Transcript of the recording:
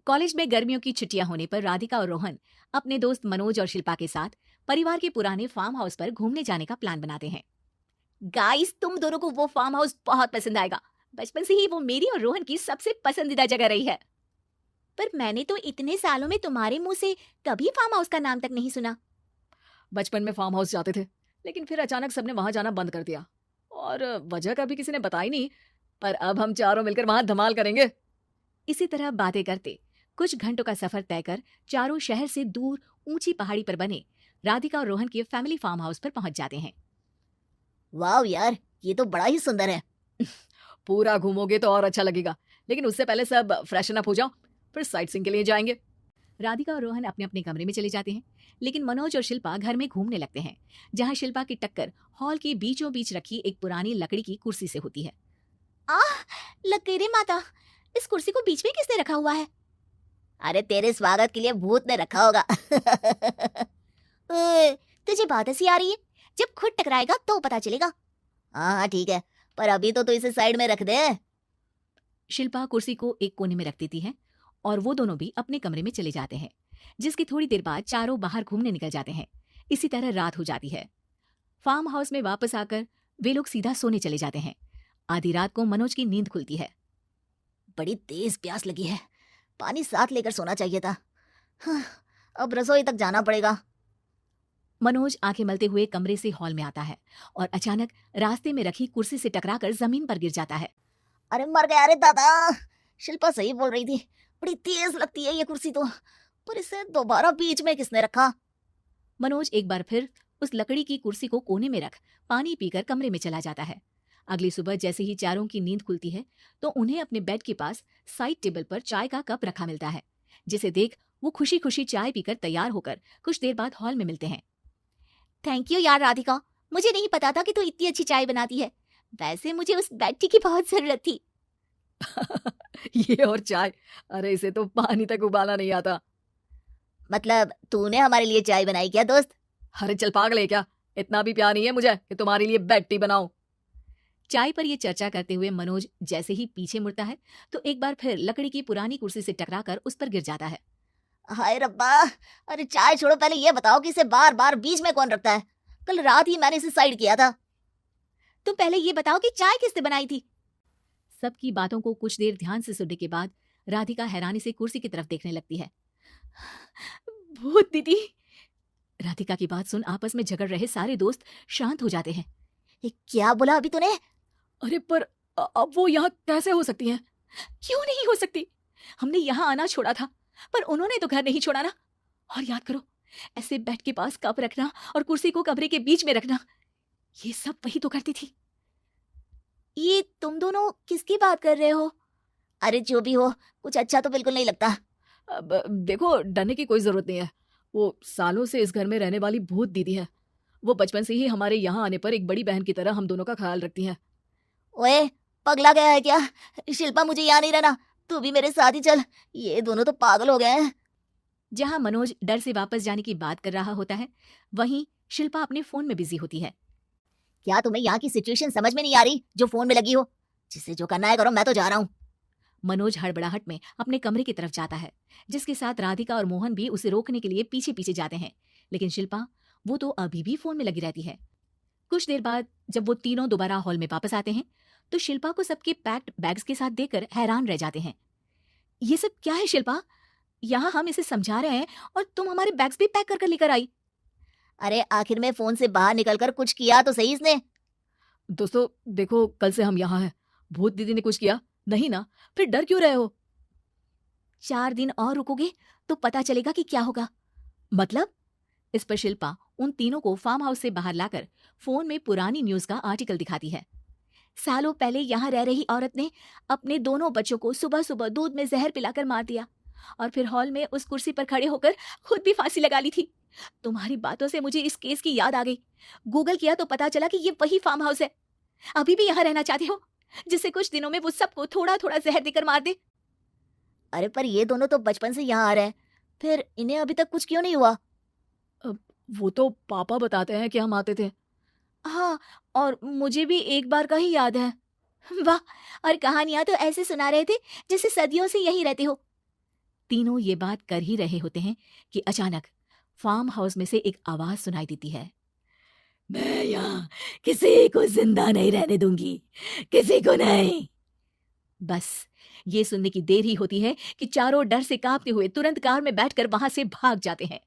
College में गर्मियों की छुट्टियां होने पर राधिका और रोहन अपने दोस्त मनोज और शिल्पा के साथ परिवार के पुराने फार्म हाउस पर घूमने जाने का प्लान बनाते हैं। गाइस, तुम दोनों को वो फार्म हाउस बहुत पसंद आएगा। बचपन से ही वो मेरी और रोहन की सबसे पसंदीदा जगह रही है। पर मैंने तो इतने सालों में तुम्हारे मुंह से कभी फार्म हाउस का नाम तक नहीं सुना। बचपन में फार्म हाउस जाते थे, लेकिन फिर अचानक सबने वहां जाना बंद कर दिया और वजह कभी किसी ने बताई नहीं। पर अब हम चारों मिलकर वहां धमाल करेंगे। इसी तरह बातें करते कुछ घंटों का सफर तय कर चारों शहर से दूर ऊंची पहाड़ी पर बने राधिका और रोहन के फैमिली फार्म हाउस पर पहुंच जाते हैं। वाह यार, ये तो बड़ा ही सुंदर है। पूरा घूमोगे तो और अच्छा लगेगा, लेकिन उससे पहले सब फ्रेशन अप हो जाओ, फिर साइट सीइंग के लिए जाएंगे। राधिका और रोहन अपने अपने कमरे में चले जाते हैं, लेकिन मनोज और शिल्पा घर में घूमने लगते हैं, जहां शिल्पा की टक्कर हॉल के बीचों बीच रखी एक पुरानी लकड़ी की कुर्सी से होती है। आह, लकीरे माता, इस कुर्सी को बीच में किसने रखा हुआ है? अरे तेरे स्वागत के लिए भूत ने रखा होगा। तुझे बात ऐसी आ रही है? जब खुद टकराएगा तो पता चलेगा। हाँ हाँ ठीक है, पर अभी तो इसे साइड में रख दे। शिल्पा कुर्सी को एक कोने में रख देती है और वो दोनों भी अपने कमरे में चले जाते हैं, जिसकी थोड़ी देर बाद चारों बाहर घूमने निकल जाते हैं। इसी तरह रात हो जाती है। फार्म हाउस में वापस आकर वे लोग सीधा सोने चले जाते हैं। आधी रात को मनोज की नींद खुलती है। बड़ी तेज प्यास लगी है, पानी साथ लेकर सोना चाहिए था। हाँ, अब रसोई तक जाना पड़ेगा। मनोज आंखें मलते हुए कमरे से हॉल में आता है और अचानक रास्ते में रखी कुर्सी से टकराकर जमीन पर गिर जाता है। अरे मर गया रे दादा। शिल्पा सही बोल रही थी, बड़ी तेज लगती है ये कुर्सी तो, पर इसे दोबारा बीच में किसने रखा? मनोज एक बार फिर उस लकड़ी की कुर्सी को कोने में रख पानी पीकर कमरे में चला जाता है। अगली सुबह जैसे ही चारों की नींद खुलती है तो उन्हें अपने बेड के पास साइड टेबल पर चाय का कप रखा मिलता है, जिसे देख वो खुशी खुशी चाय पीकर तैयार होकर कुछ देर बाद हॉल में मिलते हैं। थैंक यू यार राधिका, मुझे नहीं पता था कि तू इतनी अच्छी चाय बनाती है। वैसे मुझे उस बेड टी की बहुत जरूरत थी। ये और चाय, अरे इसे तो पानी तक उबाला नहीं आता। मतलब तूने हमारे लिए चाय बनाई क्या दोस्त? अरे चल पागल है क्या, इतना भी प्यार नहीं है मुझे कि तुम्हारे लिए बेड टी बनाऊं। चाय पर ये चर्चा करते हुए मनोज जैसे ही पीछे मुड़ता है तो एक बार फिर लकड़ी की पुरानी कुर्सी से टकराकर उस पर गिर जाता है। हाय रब्बा। अरे चाय छोड़ो, पहले ये बताओ कि इसे बार बार बीच में कौन रखता है? कल रात ही मैंने इसे साइड किया था। तुम पहले ये बताओ कि चाय किसने बनाई थी? सबकी बातों को कुछ देर ध्यान से सुनने के बाद राधिका हैरानी से कुर्सी की तरफ देखने लगती है। भूत दीदी। राधिका की बात सुन आपस में झगड़ रहे सारे दोस्त शांत हो जाते हैं। ये क्या बोला अभी तूने? अरे पर अब वो यहाँ कैसे हो सकती हैं? क्यों नहीं हो सकती? हमने यहाँ आना छोड़ा था, पर उन्होंने तो घर नहीं छोड़ा ना। और याद करो, ऐसे बेड के पास कप रखना और कुर्सी को कमरे के बीच में रखना, ये सब वही तो करती थी। ये तुम दोनों किसकी बात कर रहे हो? अरे जो भी हो, कुछ अच्छा तो बिल्कुल नहीं लगता। अब देखो, डरने की कोई जरूरत नहीं है। वो सालों से इस घर में रहने वाली भूत दीदी है। वो बचपन से ही हमारे यहाँ आने पर एक बड़ी बहन की तरह हम दोनों का ख्याल रखती हैं। ओए, पगला गया है क्या? शिल्पा मुझे यहाँ नहीं रहना, तू भी मेरे साथ ही चल। ये दोनों तो पागल हो गए हैं। जहां मनोज डर से वापस जाने की बात कर रहा होता है, वहीं शिल्पा अपने फोन में बिजी होती है। क्या तुम्हें यहाँ की सिचुएशन समझ में नहीं आ रही जो फोन में लगी हो? जिसे जो करना है करो, मैं तो जा रहा हूँ। मनोज हड़बड़ाहट में अपने कमरे की तरफ जाता है, जिसके साथ राधिका और मोहन भी उसे रोकने के लिए पीछे पीछे जाते हैं। लेकिन शिल्पा, वो तो अभी भी फोन में लगी रहती है। कुछ देर बाद जब वो तीनों दोबारा हॉल में वापस आते हैं तो शिल्पा को सबके पैक्ड बैग्स के साथ देखकर हैरान रह जाते हैं। ये सब क्या है शिल्पा? यहाँ हम इसे समझा रहे हैं और तुम हमारे बैग्स भी पैक कर कर लेकर आई। अरे आखिर में फोन से बाहर निकलकर कुछ किया तो सही इसने। दोस्तों देखो, कल से हम यहाँ हैं। भूत दीदी ने कुछ किया नहीं ना? फिर डर क्यों रहे हो? 4 दिन और रुकोगे तो पता चलेगा कि क्या होगा। मतलब? इस पर शिल्पा उन तीनों को फार्म हाउस से बाहर लाकर फोन में पुरानी न्यूज का आर्टिकल दिखाती है। सालों पहले यहाँ रह रही औरत ने अपने दोनों बच्चों को सुबह सुबह दूध में जहर पिलाकर मार दिया और फिर हॉल में उस कुर्सी पर खड़े होकर खुद भी फांसी लगा ली थी। तुम्हारी बातों से मुझे इस केस की याद आ गई। गूगल किया तो पता चला कि ये वही फार्म हाउस है। अभी भी यहाँ रहना चाहते हो, जिससे कुछ दिनों में वो सबको थोड़ा थोड़ा जहर देकर मार दे? अरे पर ये दोनों तो बचपन से यहाँ आ रहे हैं, फिर इन्हें अभी तक कुछ क्यों नहीं हुआ? वो तो पापा बताते हैं कि हम आते थे। हाँ, और मुझे भी एक बार का ही याद है। वाह, और कहानियां तो ऐसे सुना रहे थे जैसे सदियों से यहीं रहते हो। तीनों ये बात कर ही रहे होते हैं कि अचानक फार्म हाउस में से एक आवाज सुनाई देती है। मैं यहाँ किसी को जिंदा नहीं रहने दूंगी, किसी को नहीं। बस ये सुनने की देर ही होती है कि चारों डर से कांपते हुए तुरंत कार में बैठकर वहां से भाग जाते हैं।